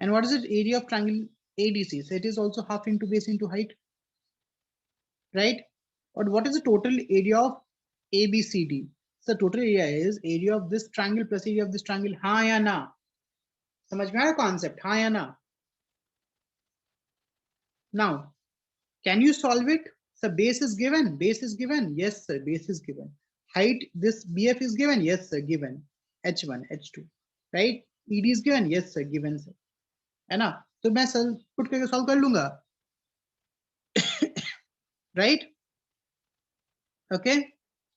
And what is the area of triangle ADC? So it is also half into base into height, right? Or what is the total area of ABCD? So total area is area of this triangle plus area of this triangle. हाँ या ना? समझ में आया concept? हाँ या ना? Now, can you solve it? So base is given. Base is given. Yes, sir. Base is given. Height, this BF is given. Yes, sir. Given. H1, H2, right? ED is given. Yes, sir. Given, sir. है ना? तो मैं sir put करके solve कर लूंगा, right? Okay,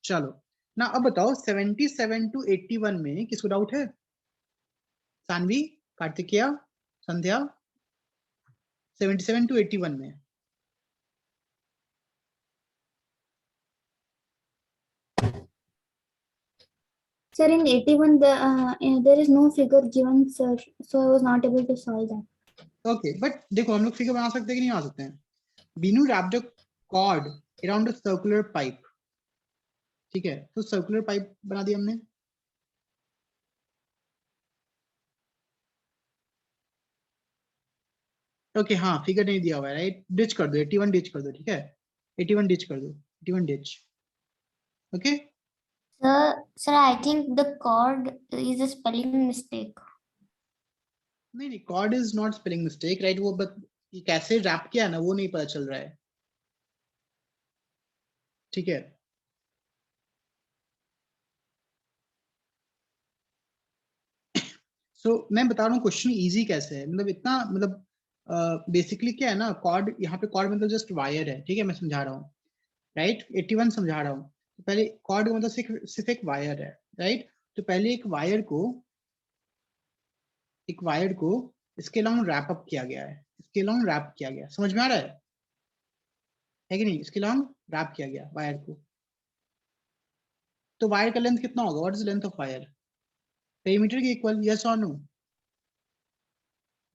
चलो ना. अब बताओ 77 to 81 में किसको डाउट है? सानवी, कार्तिकेया, संध्या. 77 to 81 में Sir, in 81, there is no figure given, sir. So I was not able to solve that. Okay, but देखो हम लोग फिगर बना सकते हैं कि नहीं बना सकते हैं? Binu wrapped a cord around a circular pipe. ठीक है, तो सर्कुलर पाइप बना दिया हमने. ओके, हाँ फिगर नहीं दिया हुआ है, राइट? डिच कर दो, 81 डिच कर दो, ठीक है? 81 डिच कर दो, 81 ditch. Okay, Sir, I think the chord is a spelling mistake. नहीं chord is not spelling mistake, right? वो बट ये कैसे रैप किया ना वो नहीं पता चल रहा है, ठीक है? सो मैं बता रहा हूँ क्वेश्चन इजी कैसे है, मतलब इतना, मतलब बेसिकली क्या है ना, कॉर्ड, यहाँ पे कॉर्ड मतलब जस्ट वायर है, ठीक है? मैं समझा रहा हूँ, राइट? 81 समझा रहा हूँ. तो पहले कॉर्ड मतलब सिर्फ एक वायर है, राइट? तो पहले एक वायर को इसके लॉन्ग रैप अप किया गया है, इसके लॉन्ग रैप किया गया. समझ में आ रहा है कि नहीं? इसके लॉन्ग रैप किया गया वायर को. तो वायर का लेंथ कितना होगा? What is length of wire? Perimeter के इक्वल. यस और no?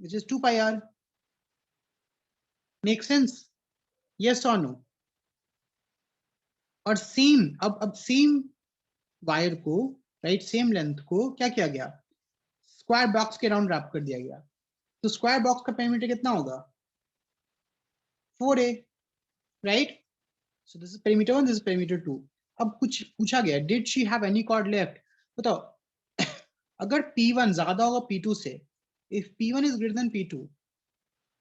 Which is 2 pi r. Make sense? Yes और नो? और सेम, अब सेम वायर को, राइट, सेम लेंथ को क्या किया गया? स्क्वायर बॉक्स के राउंड रैप कर दिया गया. तो स्क्वायर बॉक्स का पेरीमीटर कितना होगा? 4a, right? So this is perimeter 1, this is perimeter 2. अब कुछ पूछा गया, did she have any cord left? बताओ. अगर P1 ज्यादा होगा P2 से, if P1 is greater than P2,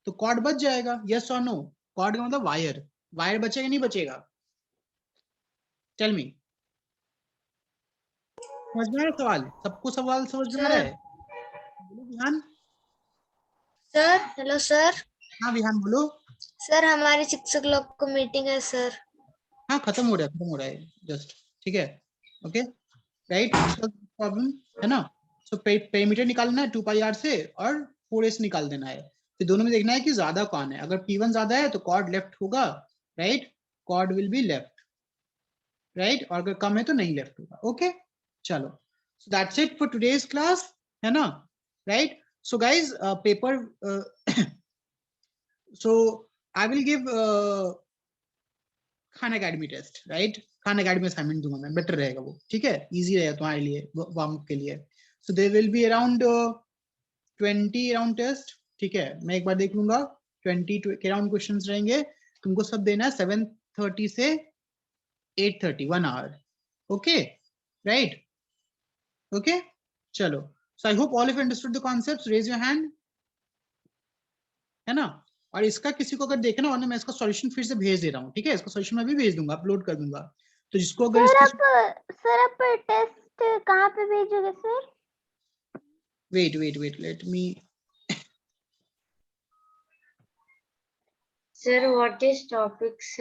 तो कॉर्ड बच जाएगा, यस और नो? कॉर्ड का मतलब वायर, वायर बचेगा नहीं बचेगा? Tell me. समझ में आ रहा है सवाल? सबको सवाल समझ में आ रहा है? बोलो विहान। Sir hello sir. हाँ विहान बोलो। सर हमारे शिक्षक लोग को मीटिंग है सर। हाँ खत्म हो रहा है जस्ट, ठीक है, ओके राइट, प्रॉब्लम है ना? सो पेरीमीटर निकालना है 2 पाई r से और 4a से निकाल देना है, फिर दोनों में देखना है कि ज्यादा कौन है। अगर P1 ज्यादा है तो कॉर्ड लेफ्ट होगा, right, cord will be left, right, और अगर कम है तो नहीं लेफ्ट होगा, ओके चलो, so that's it for today's class, है ना, right? So guys paper so I will give Khan Academy test, right, Khan Academy assignment दूंगा मैं, बेटर रहेगा वो, ठीक है, इजी रहेगा तुम्हारे लिए, वार्म के लिए। So they will be around 20 around test, ठीक है, मैं एक बार देख लूंगा, 20 के अराउंड क्वेश्चंस रहेंगे, तुमको सब देना है 7:30 से 8:30, 1 आवर, ओके राइट, ओके चलो, so I hope all of you understood the concepts, raise your hand, है ना? और इसका किसी को अगर देखना हो ना, मैं इसका सॉल्यूशन फिर से भेज दे रहा हूँ, ठीक है, इसका सॉल्यूशन मैं भी भेज दूंगा, अपलोड कर दूंगा, तो जिसको अगर सर आप टेस्ट कहाँ पे भेजोगे sir? Wait let me, sir what is topic sir?